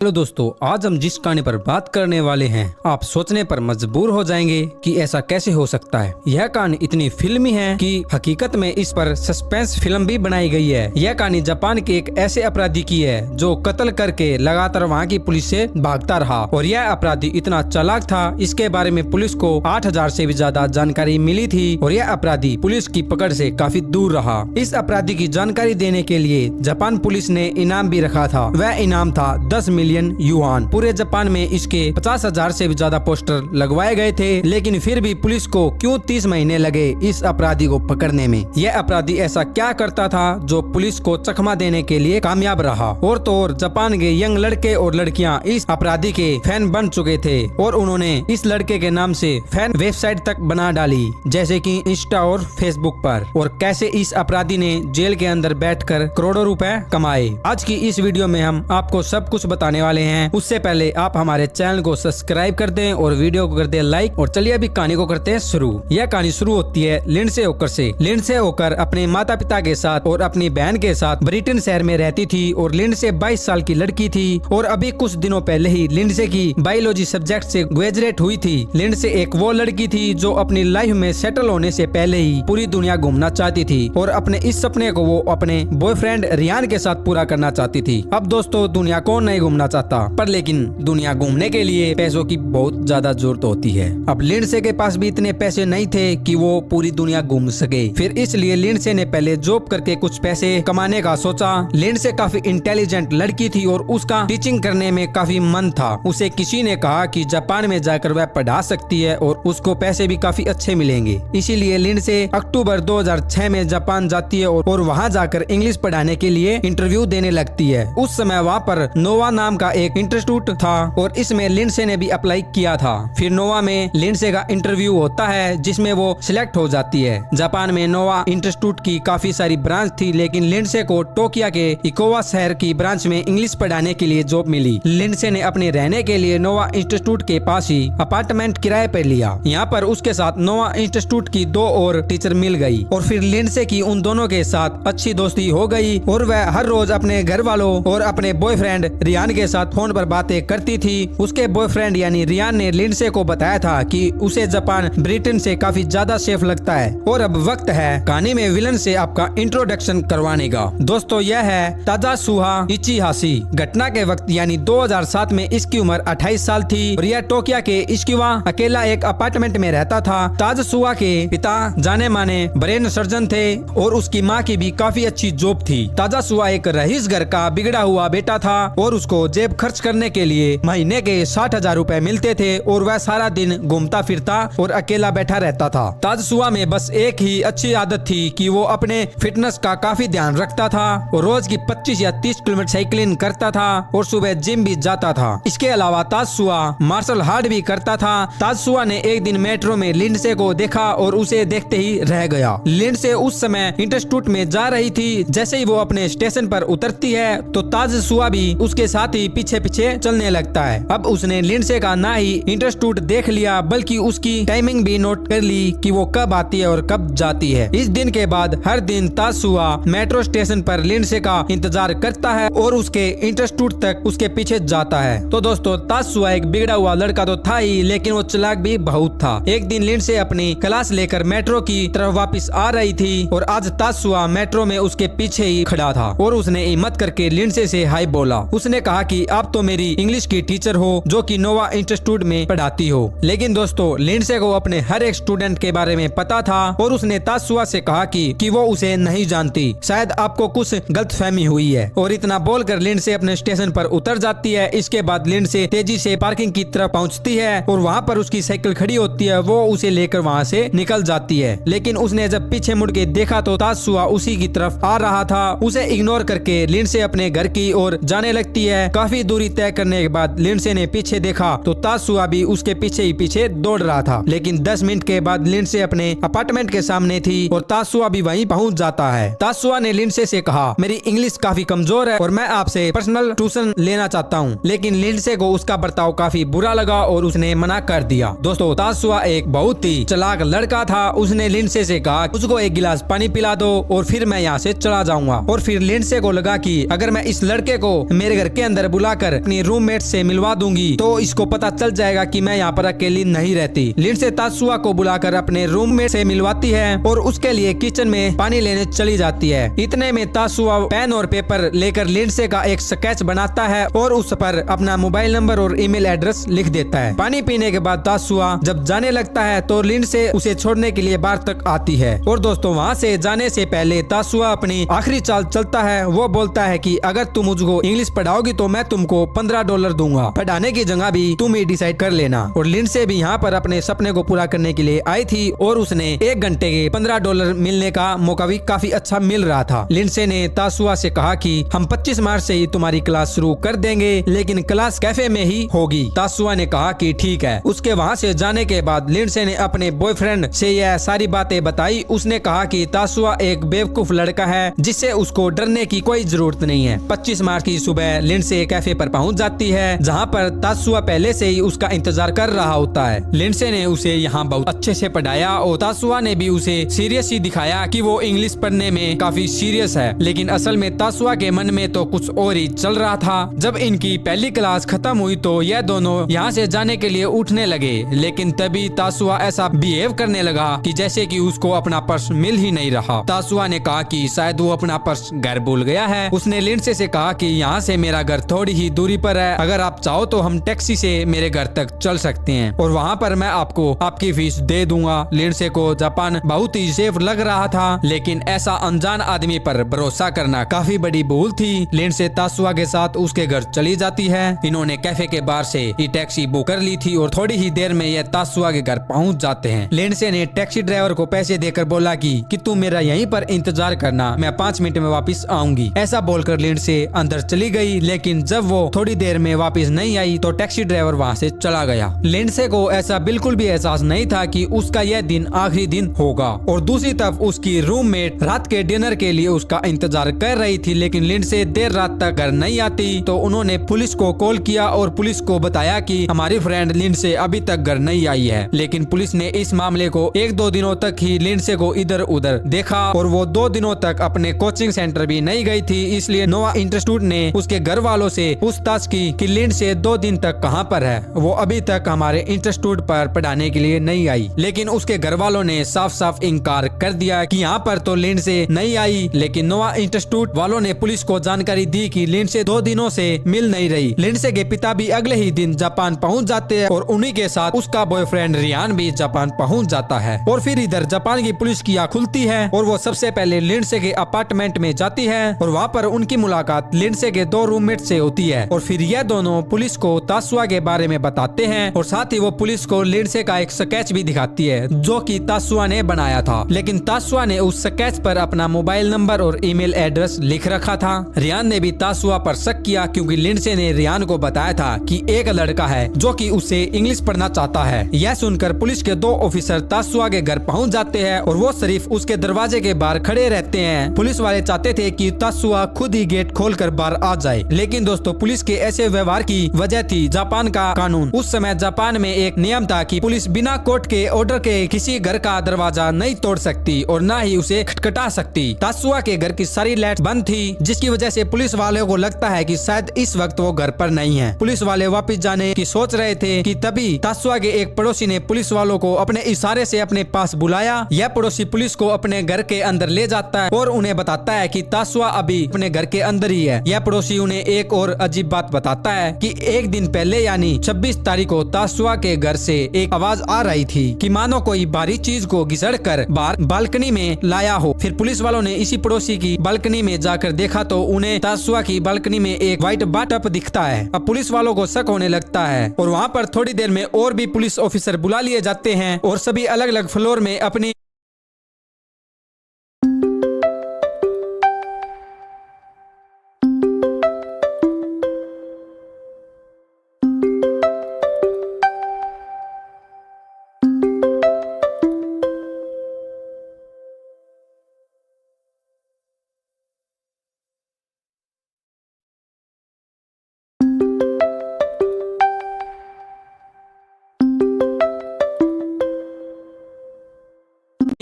Hello दोस्तों, आज हम जिस कहानी पर बात करने वाले हैं आप सोचने पर मजबूर हो जाएंगे कि ऐसा कैसे हो सकता है। यह कहानी इतनी फिल्मी है कि हकीकत में इस पर सस्पेंस फिल्म भी बनाई गई है। यह कहानी जापान के एक ऐसे अपराधी की है जो कत्ल करके लगातार वहां की पुलिस से भागता रहा और यह अपराधी इतना चालाक था, इसके बारे में पुलिस को 8000 से भी ज्यादा जानकारी मिली थी और यह अपराधी पुलिस की पकड़ से काफी दूर रहा। इस अपराधी की जानकारी देने के लिए जापान पुलिस ने इनाम भी रखा था। वह इनाम था 10 मिलियन युआन। पूरे जापान में इसके 50,000 से भी ज्यादा पोस्टर लगवाए गए थे, लेकिन फिर भी पुलिस को क्यों 30 महीने लगे इस अपराधी को पकड़ने में। यह अपराधी ऐसा क्या करता था जो पुलिस को चकमा देने के लिए कामयाब रहा। और तो और जापान के यंग लड़के और लड़कियां इस अपराधी के फैन बन चुके थे और उन्होंने इस लड़के के नाम से फैन वेबसाइट तक बना डाली, जैसे कि इंस्टा और फेसबुक पर। और कैसे इस अपराधी ने जेल के अंदर बैठकर करोड़ों रुपए कमाए। आज की इस वीडियो में हम आपको सब कुछ बताने वाले हैं। उससे पहले आप हमारे चैनल को सब्सक्राइब कर दें और वीडियो को कर दें लाइक। और चलिए अभी कहानी को करते हैं शुरू। यह कहानी शुरू होती है लिंडसे ओकर से। लिंडसे ओकर अपने माता पिता के साथ और अपनी बहन के साथ ब्रिटेन शहर में रहती थी और लिंडसे 22 साल की लड़की थी और अभी कुछ दिनों पहले ही लिंडसे की बायोलॉजी सब्जेक्ट से ग्रेजुएट हुई थी। लिंडसे एक वो लड़की थी जो अपनी लाइफ में सेटल होने से पहले ही पूरी दुनिया घूमना चाहती थी और अपने इस सपने को वो अपने बॉयफ्रेंड रियान के साथ पूरा करना चाहती थी। अब दोस्तों, दुनिया कौन नहीं घूमना चाहता, पर लेकिन दुनिया घूमने के लिए पैसों की बहुत ज्यादा जरूरत होती है। अब लिंडसे के पास भी इतने पैसे नहीं थे कि वो पूरी दुनिया घूम सके। फिर इसलिए लिंडसे ने पहले जॉब करके कुछ पैसे कमाने का सोचा। लिंडसे काफी इंटेलिजेंट लड़की थी और उसका टीचिंग करने में काफी मन था। उसे किसी ने कहा कि जापान में जाकर वह पढ़ा सकती है और उसको पैसे भी काफी अच्छे मिलेंगे। इसीलिए लिंडसे अक्टूबर 2006 में जापान जाती है और वहाँ जाकर इंग्लिश पढ़ाने के लिए इंटरव्यू देने लगती है। उस समय वहाँ पर नोवा नाम का एक इंस्टीट्यूट था और इसमें लिंडसे ने भी अप्लाई किया था। फिर नोवा में लिंडसे का इंटरव्यू होता है जिसमें वो सिलेक्ट हो जाती है। जापान में नोवा इंस्टीट्यूट की काफी सारी ब्रांच थी, लेकिन लिंडसे को टोक्यो के इकोवा शहर की ब्रांच में इंग्लिश पढ़ाने के लिए जॉब मिली। लिंडसे ने अपने रहने के लिए नोवा इंस्टीट्यूट के पास ही अपार्टमेंट किराए पर लिया। यहाँ पर उसके साथ नोवा इंस्टीट्यूट की 2 और टीचर मिल गई और फिर लिंडसे की उन दोनों के साथ अच्छी दोस्ती हो गई और वह हर रोज अपने घर वालों और अपने बॉयफ्रेंड रियान के साथ फोन पर बातें करती थी। उसके बॉयफ्रेंड यानी रियान ने लिंडसे को बताया था कि उसे जापान ब्रिटेन से काफी ज्यादा सेफ लगता है। और अब वक्त है कहानी में विलन से आपका इंट्रोडक्शन करवाने का। दोस्तों, यह है ताजासुहा इचिहाशी। घटना के वक्त यानी 2007 में इसकी उम्र 28 साल थी और यह टोक्यो के इशिकावा अकेला एक अपार्टमेंट में रहता था। ताजासुहा के पिता जाने माने ब्रेन सर्जन थे और उसकी माँ की भी काफी अच्छी जॉब थी। ताजासुहा एक रईस घर का बिगड़ा हुआ बेटा था और उसको जेब खर्च करने के लिए महीने के 60,000 रुपए मिलते थे और वह सारा दिन घूमता फिरता और अकेला बैठा रहता था। ताजसुआ में बस एक ही अच्छी आदत थी कि वो अपने फिटनेस का काफी ध्यान रखता था और रोज की 25 या 30 किलोमीटर साइकिलिंग करता था और सुबह जिम भी जाता था। इसके अलावा ताजसुआ मार्शल आर्ट भी करता था। ताजसुआ ने एक दिन मेट्रो में लिंडसे को देखा और उसे देखते ही रह गया। लिंडसे उस समय इंस्टीट्यूट में जा रही थी। जैसे ही वो अपने स्टेशन पर उतरती है तो ताजसुआ भी उसके साथ ही पीछे पीछे चलने लगता है। अब उसने लिंडसे का ना ही इंस्टीट्यूट देख लिया बल्कि उसकी टाइमिंग भी नोट कर ली कि वो कब आती है और कब जाती है। इस दिन के बाद हर दिन ताजसुआ मेट्रो स्टेशन पर लिंडसे का इंतजार करता है और उसके इंस्टीट्यूट तक उसके पीछे जाता है। तो दोस्तों, ताजसुआ एक बिगड़ा हुआ लड़का तो था ही, लेकिन वो चालाक भी बहुत था। एक दिन लिंडसे अपनी क्लास लेकर मेट्रो की तरफ वापस आ रही थी और आज ताजसुआ मेट्रो में उसके पीछे ही खड़ा था और उसने हिम्मत करके लिंडसे से हाय बोला। उसने कहा कि आप तो मेरी इंग्लिश की टीचर हो जो कि नोवा इंस्टीट्यूट में पढ़ाती हो। लेकिन दोस्तों, लिंडसे को अपने हर एक स्टूडेंट के बारे में पता था और उसने ताजसुआ से कहा कि वो उसे नहीं जानती, शायद आपको कुछ गलतफहमी हुई है। और इतना बोलकर लिंडसे अपने स्टेशन पर उतर जाती है। इसके बाद लिंडसे तेजी से पार्किंग की तरफ पहुंचती है और वहां पर उसकी साइकिल खड़ी होती है। वो उसे लेकर वहां से निकल जाती है, लेकिन उसने जब पीछे मुड़ के देखा तो ताजसुआ उसी की तरफ आ रहा था। उसे इग्नोर करके लिंडसे अपने घर की ओर जाने लगती है। काफी दूरी तय करने के बाद लिंडसे ने पीछे देखा तो ताजसुआ भी उसके पीछे ही पीछे दौड़ रहा था। लेकिन 10 मिनट के बाद लिंडसे अपने अपार्टमेंट के सामने थी और ताजसुआ भी वहीं पहुंच जाता है। ताजसुआ ने लिंडसे से कहा, मेरी इंग्लिश काफी कमजोर है और मैं आपसे पर्सनल ट्यूशन लेना चाहता हूँ। लेकिन लिंडसे को उसका बर्ताव काफी बुरा लगा और उसने मना कर दिया। दोस्तों, ताजसुआ एक बहुत ही चालाक लड़का था। उसने लिंडसे से कहा, उसको एक गिलास पानी पिला दो और फिर मैं यहाँ से चला जाऊंगा। और फिर लिंडसे को लगा कि अगर मैं इस लड़के को मेरे घर के अंदर बुलाकर अपनी रूममेट से मिलवा दूंगी तो इसको पता चल जाएगा कि मैं यहाँ पर अकेली नहीं रहती। लिंडसे तासुआ को बुलाकर अपने रूममेट से मिलवाती है और उसके लिए किचन में पानी लेने चली जाती है। इतने में तासुआ पेन और पेपर लेकर लिंडसे का एक स्केच बनाता है और उस पर अपना मोबाइल नंबर और ईमेल एड्रेस लिख देता है। पानी पीने के बाद तासुआ जब जाने लगता है तो लिंडसे उसे छोड़ने के लिए बाहर तक आती है। और दोस्तों वहाँ से जाने से पहले तासुआ अपनी आखिरी चाल चलता है। वो बोलता है कि अगर तुम मुझको इंग्लिश पढ़ाओगी तो मैं तुमको $15 दूंगा, पढ़ाने की जगह भी तुम ही डिसाइड कर लेना। और लिंडसे भी यहाँ पर अपने सपने को पूरा करने के लिए आई थी और उसने 1 घंटे के $15 मिलने का मौका भी काफी अच्छा मिल रहा था। लिंडसे ने तासुआ से कहा कि हम 25 मार्च से ही तुम्हारी क्लास शुरू कर देंगे, लेकिन क्लास कैफे में ही होगी। तासुआ ने कहा कि ठीक है। उसके वहाँ से जाने के बाद लिंडसे ने अपने बॉयफ्रेंड से यह सारी बातें बताई। उसने कहा कि तासुआ एक बेवकूफ लड़का है जिससे उसको डरने की कोई जरूरत नहीं है। 25 मार्च की सुबह लिंडसे कैफे पर पहुंच जाती है जहां पर तासुआ पहले से ही उसका इंतजार कर रहा होता है। लिंडसे ने उसे यहाँ बहुत अच्छे से पढ़ाया और तासुआ ने भी उसे सीरियस ही दिखाया कि वो इंग्लिश पढ़ने में काफी सीरियस है, लेकिन असल में तासुआ के मन में तो कुछ और ही चल रहा था। जब इनकी पहली क्लास खत्म हुई तो यह दोनों यहाँ से जाने के लिए उठने लगे, लेकिन तभी तासुआ ऐसा बिहेव करने लगा कि जैसे कि उसको अपना पर्स मिल ही नहीं रहा। तासुआ ने कहा कि शायद वो अपना पर्स घर भूल गया है। उसने लिंडसे से कहा कि यहाँ से मेरा घर थोड़ी ही दूरी पर है, अगर आप चाहो तो हम टैक्सी से मेरे घर तक चल सकते हैं और वहाँ पर मैं आपको आपकी फीस दे दूंगा। लिंडसे को जापान बहुत ही सेफ लग रहा था, लेकिन ऐसा अनजान आदमी पर भरोसा करना काफी बड़ी भूल थी। लिंडसे तासुआ के साथ उसके घर चली जाती है। इन्होंने कैफे के बाहर से ही टैक्सी बुक कर ली थी और थोड़ी ही देर में यह तासुआ के घर पहुँच जाते हैं। लिंडसे ने टैक्सी ड्राइवर को पैसे देकर बोला कि तुम मेरा यहीं पर इंतजार करना, मैं 5 मिनट में वापस आऊंगी। ऐसा बोलकर लिंडसे अंदर चली गई, लेकिन जब वो थोड़ी देर में वापस नहीं आई तो टैक्सी ड्राइवर वहाँ से चला गया। लिंडसे को ऐसा बिल्कुल भी एहसास नहीं था कि उसका यह दिन आखिरी दिन होगा। और दूसरी तरफ उसकी रूममेट रात के डिनर के लिए उसका इंतजार कर रही थी, लेकिन लिंडसे देर रात तक घर नहीं आती तो उन्होंने पुलिस को कॉल किया और पुलिस को बताया कि हमारी फ्रेंड लिंडसे अभी तक घर नहीं आई है। लेकिन पुलिस ने इस मामले को 1-2 दिनों तक ही लिंडसे को इधर उधर देखा और वो 2 दिनों तक अपने कोचिंग सेंटर भी नहीं गई थी। इसलिए नोवा इंस्टीट्यूट ने उसके घर वालों से पूछताछ की कि लिंडसे 2 दिन तक कहां पर है, वो अभी तक हमारे इंस्टीट्यूट पर पढ़ाने के लिए नहीं आई। लेकिन उसके घर वालों ने साफ साफ इनकार कर दिया कि यहाँ पर तो लिंडसे नहीं आई। लेकिन नोवा इंस्टीट्यूट वालों ने पुलिस को जानकारी दी कि लिंडसे 2 दिनों से मिल नहीं रही। लिंडसे के पिता भी अगले ही दिन जापान पहुँच जाते हैं और उन्हीं के साथ उसका बॉयफ्रेंड रियान भी जापान पहुँच जाता है। और फिर इधर जापान की पुलिस की आँख खुलती है और वो सबसे पहले लिंडसे के अपार्टमेंट में जाती है और वहाँ पर उनकी मुलाकात लिंडसे के 2 रूममेट से होती है। और फिर यह दोनों पुलिस को तासुआ के बारे में बताते हैं और साथ ही वो पुलिस को लिंडसे का एक स्केच भी दिखाती है जो कि तासुआ ने बनाया था। लेकिन तासुआ ने उस स्केच पर अपना मोबाइल नंबर और ईमेल एड्रेस लिख रखा था। रियान ने भी तासुआ पर शक किया क्योंकि लिंडसे ने रियान को बताया था कि एक लड़का है जो कि उसे इंग्लिश पढ़ना चाहता है। यह सुनकर पुलिस के 2 ऑफिसर तासुआ के घर पहुंच जाते हैं और वो सिर्फ उसके दरवाजे के बाहर खड़े रहते हैं। पुलिस वाले चाहते थे कि तासुआ खुद ही गेट खोलकर बाहर आ जाए, लेकिन दोस्तों पुलिस के ऐसे व्यवहार की वजह थी जापान का कानून। उस समय जापान में एक नियम था कि पुलिस बिना कोर्ट के ऑर्डर के किसी घर का दरवाजा नहीं तोड़ सकती और न ही उसे खटखटा सकती। तासुआ के घर की सारी लाइट बंद थी, जिसकी वजह से पुलिस वालों को लगता है कि शायद इस वक्त वो घर पर नहीं है। पुलिस वाले वापस जाने की सोच रहे थे कि तभी तासुआ के एक पड़ोसी ने पुलिस वालों को अपने इशारे से अपने पास बुलाया। यह पड़ोसी पुलिस को अपने घर के अंदर ले जाता है और उन्हें बताता है कि तासुआ अभी अपने घर के अंदर ही है। यह पड़ोसी उन्हें एक और अजीब बात बताता है कि एक दिन पहले यानी 26 तारीख को तासुआ के घर से एक आवाज आ रही थी कि मानो कोई भारी चीज को घिसड़ कर बाहर बालकनी में लाया हो। फिर पुलिस वालों ने इसी पड़ोसी की बालकनी में जाकर देखा तो उन्हें तासुआ की बालकनी में एक व्हाइट बाटअप दिखता है। अब पुलिस वालों को शक होने लगता है और वहाँ पर थोड़ी देर में और भी पुलिस ऑफिसर बुला लिए जाते हैं और सभी अलग अलग फ्लोर में अपनी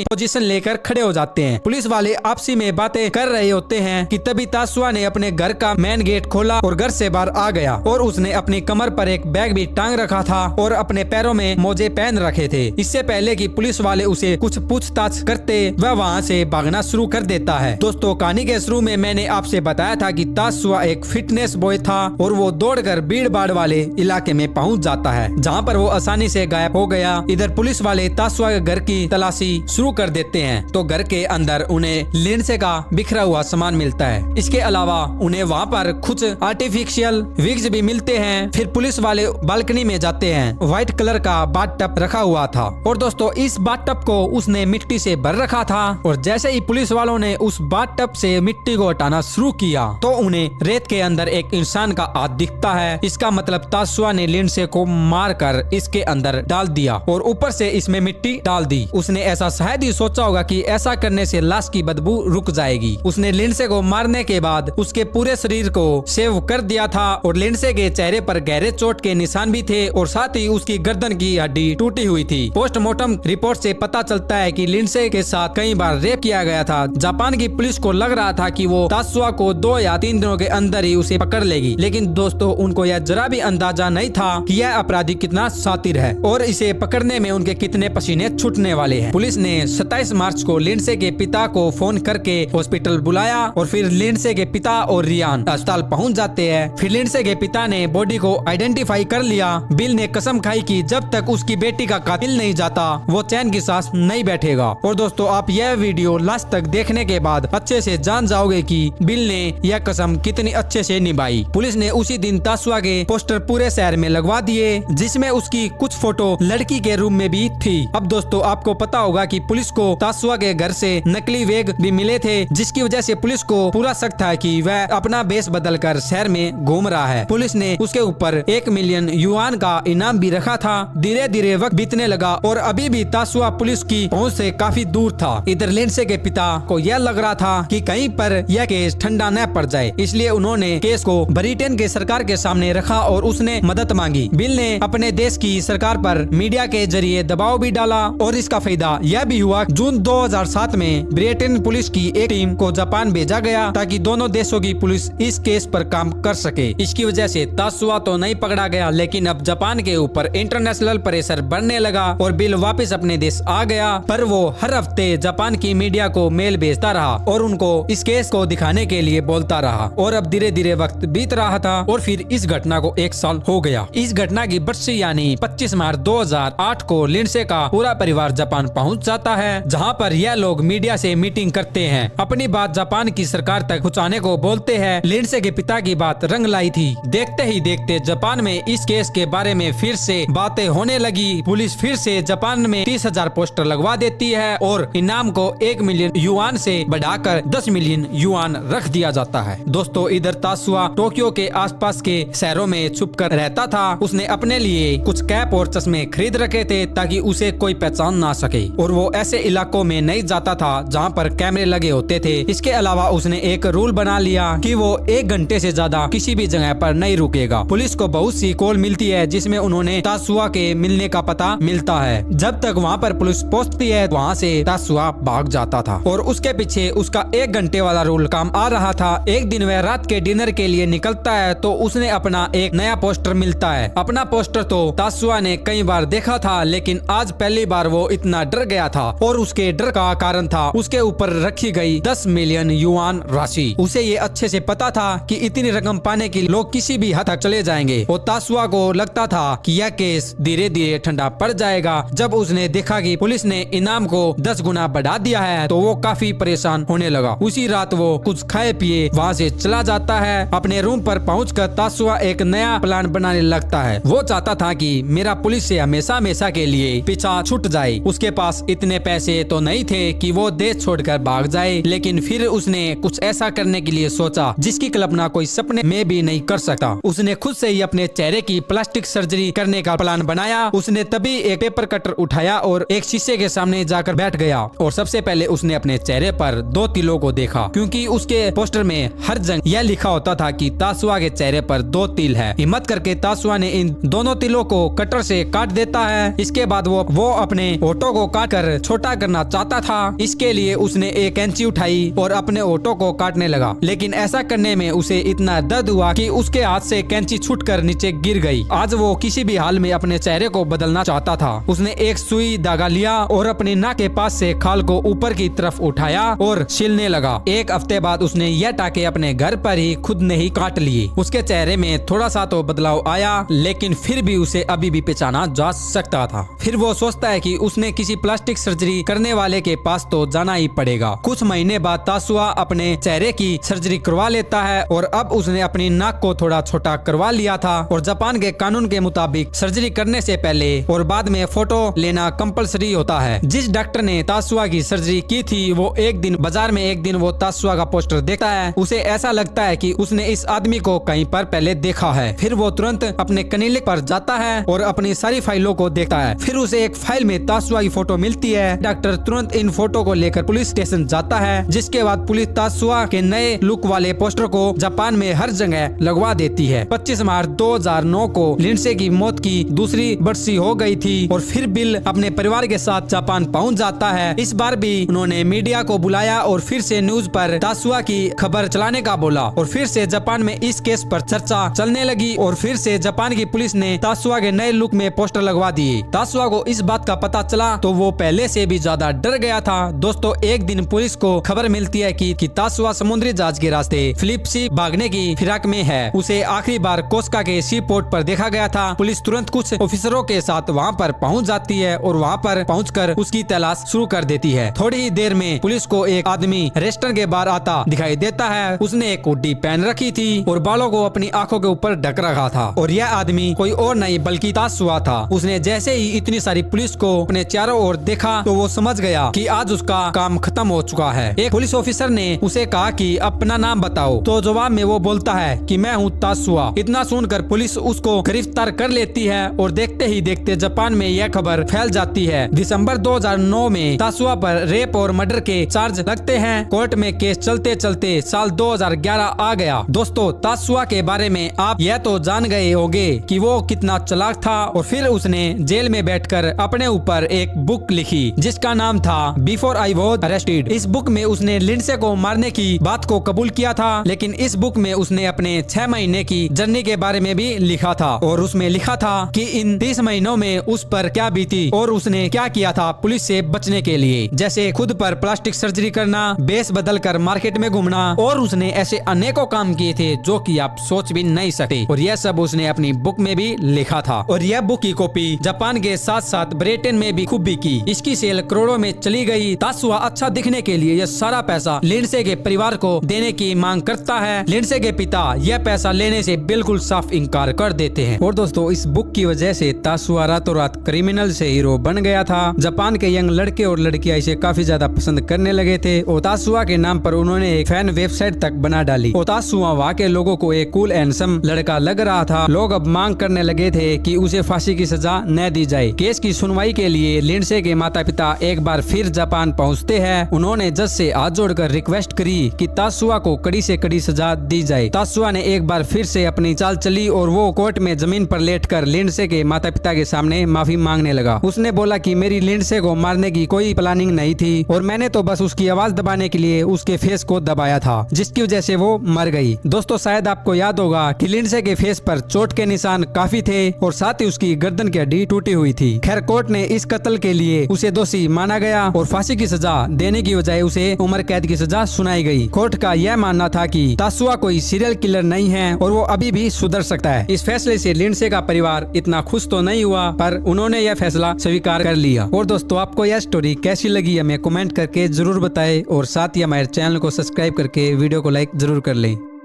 पोजीशन लेकर खड़े हो जाते हैं। पुलिस वाले आपसी में बातें कर रहे होते हैं कि तभी तासुआ ने अपने घर का मेन गेट खोला और घर से बाहर आ गया और उसने अपनी कमर पर एक बैग भी टांग रखा था और अपने पैरों में मोजे पहन रखे थे। इससे पहले कि पुलिस वाले उसे कुछ पूछताछ करते वह वहाँ से भागना शुरू कर देता है। दोस्तों, कहानी के शुरू में मैंने आपसे बताया था कि तासुआ एक फिटनेस बॉय था और वो दौड़कर भीड़ भाड़ वाले इलाके में पहुँच जाता है जहाँ पर वो आसानी से गायब हो गया। इधर पुलिस वाले तासुआ के घर की तलाशी शुरू कर देते हैं तो घर के अंदर उन्हें लिंडसे का बिखरा हुआ सामान मिलता है। इसके अलावा उन्हें वहाँ पर कुछ आर्टिफिशियल विग्स भी मिलते हैं। फिर पुलिस वाले बालकनी में जाते हैं। व्हाइट कलर का बाथटब रखा हुआ था और दोस्तों इस बाथटब को उसने मिट्टी से भर रखा था और जैसे ही पुलिस वालों ने उस बाथटब से मिट्टी को हटाना शुरू किया तो उन्हें रेत के अंदर एक इंसान का हाथ दिखता है। इसका मतलब तासुआ ने लिंडसे को मारकर इसके अंदर डाल दिया और ऊपर से इसमें मिट्टी डाल दी। उसने ऐसा शायद ही सोचा होगा कि ऐसा करने से लाश की बदबू रुक जाएगी। उसने लिंडसे को मारने के बाद उसके पूरे शरीर को सेव कर दिया था और लिंडसे के चेहरे पर गहरे चोट के निशान भी थे और साथ ही उसकी गर्दन की हड्डी टूटी हुई थी। पोस्टमार्टम रिपोर्ट से पता चलता है कि लिंडसे के साथ कई बार रेप किया गया था। जापान की पुलिस को लग रहा था कि वो तासुआ को 2 या 3 दिनों के अंदर ही उसे पकड़ लेगी, लेकिन दोस्तों उनको यह जरा भी अंदाजा नहीं था कि यह अपराधी कितना शातिर है और इसे पकड़ने में उनके कितने पसीने छूटने वाले हैं। पुलिस ने 27 मार्च को लिंडसे के पिता को फोन करके हॉस्पिटल बुलाया और फिर लिंडसे के पिता और रियान अस्पताल पहुंच जाते हैं। फिर लिंडसे के पिता ने बॉडी को आइडेंटिफाई कर लिया। बिल ने कसम खाई कि जब तक उसकी बेटी का कातिल नहीं जाता वो चैन की सांस नहीं बैठेगा। और दोस्तों आप यह वीडियो लास्ट तक देखने के बाद अच्छे से जान जाओगे कि बिल ने यह कसम कितनी अच्छे से निभाई। पुलिस ने उसी दिन तासुआ के पोस्टर पूरे शहर में लगवा दिए जिसमें उसकी कुछ फोटो लड़की के रूम में भी थी। अब दोस्तों आपको पता होगा कि पुलिस को तासुआ के घर से नकली बैग भी मिले थे जिसकी वजह से पुलिस को पूरा शक था कि वह अपना बेस बदलकर शहर में घूम रहा है। पुलिस ने उसके ऊपर 1 मिलियन युआन का इनाम भी रखा था। धीरे धीरे वक्त बीतने लगा और अभी भी तासुआ पुलिस की पहुंच से काफी दूर था। इधर लिंडसे के पिता को यह लग रहा था कि कहीं पर यह केस ठंडा न पड़ जाए, इसलिए उन्होंने केस को ब्रिटेन के सरकार के सामने रखा और उसने मदद मांगी। बिल ने अपने देश की सरकार पर मीडिया के जरिए दबाव भी डाला और इसका फायदा यह भी हुआ। जून 2007 में ब्रिटेन पुलिस की एक टीम को जापान भेजा गया ताकि दोनों देशों की पुलिस इस केस पर काम कर सके। इसकी वजह से तासुआ तो नहीं पकड़ा गया, लेकिन अब जापान के ऊपर इंटरनेशनल प्रेशर बढ़ने लगा और बिल वापस अपने देश आ गया। पर वो हर हफ्ते जापान की मीडिया को मेल भेजता रहा और उनको इस केस को दिखाने के लिए बोलता रहा और अब धीरे धीरे वक्त बीत रहा था और फिर इस घटना को 1 साल हो गया। इस घटना की बरसी यानी 25 मार्च 2008 को लिंडसे का पूरा परिवार जापान पहुंच जाता है जहां पर यह लोग मीडिया से मीटिंग करते हैं, अपनी बात जापान की सरकार तक पहुंचाने को बोलते हैं। लिंडसे के पिता की बात रंग लाई थी। देखते ही देखते जापान में इस केस के बारे में फिर से बातें होने लगी। पुलिस फिर से जापान में 30,000 पोस्टर लगवा देती है और इनाम को 1 मिलियन युआन से बढ़ाकर 10 मिलियन युआन रख दिया जाता है। दोस्तों इधर तासुआ टोक्यो के आसपास के शहरों में छुपकर रहता था। उसने अपने लिए कुछ कैप और चश्मे खरीद रखे थे ताकि उसे कोई पहचान ना सके और वो ऐसे इलाकों में नहीं जाता था जहाँ पर कैमरे लगे होते थे। इसके अलावा उसने एक रूल बना लिया कि वो 1 घंटे से ज्यादा किसी भी जगह पर नहीं रुकेगा। पुलिस को बहुत सी कॉल मिलती है जिसमें उन्होंने तासुआ के मिलने का पता मिलता है। जब तक वहाँ पर पुलिस पहुँचती है वहाँ से तासुआ भाग जाता था और उसके पीछे उसका 1 घंटे वाला रूल काम आ रहा था। एक दिन वह रात के डिनर के लिए निकलता है तो उसने अपना एक नया पोस्टर मिलता है। अपना पोस्टर तो तासुआ ने कई बार देखा था, लेकिन आज पहली बार वो इतना डर गया था और उसके डर का कारण था उसके ऊपर रखी गई 10 मिलियन युआन राशि। उसे ये अच्छे से पता था कि इतनी रकम पाने के लिए लोग किसी भी हद तक चले जाएंगे और तासुआ को लगता था कि यह केस धीरे धीरे ठंडा पड़ जाएगा। जब उसने देखा कि पुलिस ने इनाम को 10 गुना बढ़ा दिया है तो वो काफी परेशान होने लगा। उसी रात वो कुछ खाए पिए वहाँ से चला जाता है। अपने रूम पर पहुंचकर तासुआ एक नया प्लान बनाने लगता है। वो चाहता था कि मेरा पुलिस से हमेशा हमेशा के लिए पीछा छूट जाए। उसके पास इतने पैसे तो नहीं थे कि वो देश छोड़कर भाग जाए, लेकिन फिर उसने कुछ ऐसा करने के लिए सोचा जिसकी कल्पना कोई सपने में भी नहीं कर सकता। उसने खुद से ही अपने चेहरे की प्लास्टिक सर्जरी करने का प्लान बनाया। उसने तभी एक पेपर कटर उठाया और एक शीशे के सामने जाकर बैठ गया और सबसे पहले उसने अपने चेहरे पर 2 तिलों को देखा, क्योंकि उसके पोस्टर में हर जगह यह लिखा होता था कि तासुआ के चेहरे पर 2 तिल है। हिम्मत करके तासुआ ने इन दोनों तिलों को कटर से काट देता है। इसके बाद वो अपने होठों को काट कर छोटा करना चाहता था। इसके लिए उसने एक कैंची उठाई और अपने ओठों को काटने लगा, लेकिन ऐसा करने में उसे इतना दर्द हुआ कि उसके हाथ से कैंची छूटकर नीचे गिर गई। आज वो किसी भी हाल में अपने चेहरे को बदलना चाहता था। उसने एक सुई धागा लिया और अपनी नाक के पास से खाल को ऊपर की तरफ उठाया और छिलने लगा। एक हफ्ते बाद उसने यह टाके अपने घर पर ही खुद ने ही काट लिए। उसके चेहरे में थोड़ा सा तो बदलाव आया, लेकिन फिर भी उसे अभी भी पहचाना जा सकता था। फिर वो सोचता है कि उसने किसी प्लास्टिक सर्जरी करने वाले के पास तो जाना ही पड़ेगा। कुछ महीने बाद तासुआ अपने चेहरे की सर्जरी करवा लेता है और अब उसने अपनी नाक को थोड़ा छोटा करवा लिया था और जापान के कानून के मुताबिक सर्जरी करने से पहले और बाद में फोटो लेना कंपलसरी होता है। जिस डॉक्टर ने तासुआ की सर्जरी की थी वो एक दिन बाजार में वो तासुआ का पोस्टर देखता है। उसे ऐसा लगता है कि उसने इस आदमी को कहीं पर पहले देखा है। फिर वो तुरंत अपने क्लिनिक पर जाता है और अपनी सारी फाइलों को देखता है। फिर उसे एक फाइल में तासुआ की फोटो मिलती है। डॉक्टर तुरंत इन फोटो को लेकर पुलिस स्टेशन जाता है, जिसके बाद पुलिस तासुआ के नए लुक वाले पोस्टर को जापान में हर जगह लगवा देती है। 25 मार्च 2009 को लिंडसे की मौत की दूसरी बरसी हो गई थी और फिर बिल अपने परिवार के साथ जापान पहुंच जाता है। इस बार भी उन्होंने मीडिया को बुलाया और फिर से न्यूज पर तासुआ की खबर चलाने का बोला और फिर से जापान में इस केस पर चर्चा चलने लगी और फिर से जापान की पुलिस ने तासुआ के नए लुक में पोस्टर लगवा दिए। तासुआ को इस बात का पता चला तो वो पहले से भी ज्यादा डर गया था। दोस्तों, एक दिन पुलिस को खबर मिलती है कि तासुआ समुद्री जहाज के रास्ते फिलिपींस भागने की फिराक में है। उसे आखिरी बार कोस्का के सी पोर्ट पर देखा गया था। पुलिस तुरंत कुछ ऑफिसरों के साथ वहाँ पर पहुँच जाती है और वहाँ पर पहुँचकर उसकी तलाश शुरू कर देती है। थोड़ी ही देर में पुलिस को एक आदमी रेस्टोरेंट के बाहर आता दिखाई देता है। उसने एक हुड्डी पहन रखी थी और बालों को अपनी आंखों के ऊपर ढक रखा था और यह आदमी कोई और नहीं बल्कि तासुआ था। उसने जैसे ही इतनी सारी पुलिस को अपने चारों ओर देखा तो वो समझ गया कि आज उसका काम खत्म हो चुका है। एक पुलिस ऑफिसर ने उसे कहा कि अपना नाम बताओ, तो जवाब में वो बोलता है कि मैं हूँ तासुआ। इतना सुनकर पुलिस उसको गिरफ्तार कर लेती है और देखते ही देखते जापान में यह खबर फैल जाती है। दिसंबर 2009 में तासुआ पर रेप और मर्डर के चार्ज लगते हैं। कोर्ट में केस चलते चलते साल 2011 आ गया। दोस्तों, तासुआ के बारे में आप यह तो जान गए होंगे कि वो कितना चालाक था और फिर उसने जेल में बैठकर अपने ऊपर एक बुक लिखी जिसका नाम था बिफोर आई वॉज अरेस्टेड। इस बुक में उसने लिंडसे को मारने की बात को कबूल किया था, लेकिन इस बुक में उसने अपने 6 महीने की जर्नी के बारे में भी लिखा था और उसमें लिखा था कि इन 30 महीनों में उस पर क्या बीती और उसने क्या किया था पुलिस से बचने के लिए, जैसे खुद पर प्लास्टिक सर्जरी करना, बेस बदल कर मार्केट में घूमना और उसने ऐसे अनेकों काम किए थे जो कि आप सोच भी नहीं सकते और यह सब उसने अपनी बुक में भी लिखा था। और यह बुक की कॉपी जापान के साथ साथ ब्रिटेन में भी खूब बिकी। इसकी सेल करोड़ों में चली गई। तासुआ अच्छा दिखने के लिए यह सारा पैसा लिंडसे के परिवार को देने की मांग करता है। लिंडसे के पिता यह पैसा लेने से बिल्कुल साफ इनकार कर देते हैं। और दोस्तों, इस बुक की वजह से तासुआ रातों रात क्रिमिनल से हीरो बन गया था। जापान के यंग लड़के और लड़कियां इसे काफी ज्यादा पसंद करने लगे थे और तासुआ के नाम पर उन्होंने एक फैन वेबसाइट तक बना डाली। और तासुआ वहाँ के लोगों को एक कूल हैंडसम लड़का लग रहा था। लोग अब मांग करने लगे थे कि उसे फांसी की सजा न दी जाए। केस की सुनवाई के लिए लिंडसे के माता पिता एक बार फिर जापान पहुँचते हैं। उन्होंने जज से हाथ जोड़कर रिक्वेस्ट करी कि तासुआ को कड़ी से कड़ी सजा दी जाए। तासुआ ने एक बार फिर से अपनी चाल चली और वो कोर्ट में जमीन पर लेटकर लिंडसे के माता पिता के सामने माफी मांगने लगा। उसने बोला कि मेरी लिंडसे को मारने की कोई प्लानिंग नहीं थी और मैंने तो बस उसकी आवाज दबाने के लिए उसके फेस को दबाया था, जिसकी वजह से वो मर गई। दोस्तों, शायद आपको याद होगा कि लिंडसे के फेस पर चोट के निशान काफी थे और साथ ही उसकी गर्दन की हड्डी टूटी हुई थी। खैर, कोर्ट ने इस कत्ल के लिए उसे दोषी माना गया और फांसी की सजा देने की बजाय उसे उम्र कैद की सजा सुनाई गई। कोर्ट का यह मानना था कि तासुआ कोई सीरियल किलर नहीं है और वो अभी भी सुधर सकता है। इस फैसले से लिंडसे का परिवार इतना खुश तो नहीं हुआ, पर उन्होंने यह फैसला स्वीकार कर लिया। और दोस्तों, आपको यह स्टोरी कैसी लगी हमें कमेंट करके जरूर बताएं और साथ ही हमारे चैनल को सब्सक्राइब करके वीडियो को लाइक जरूर कर लें।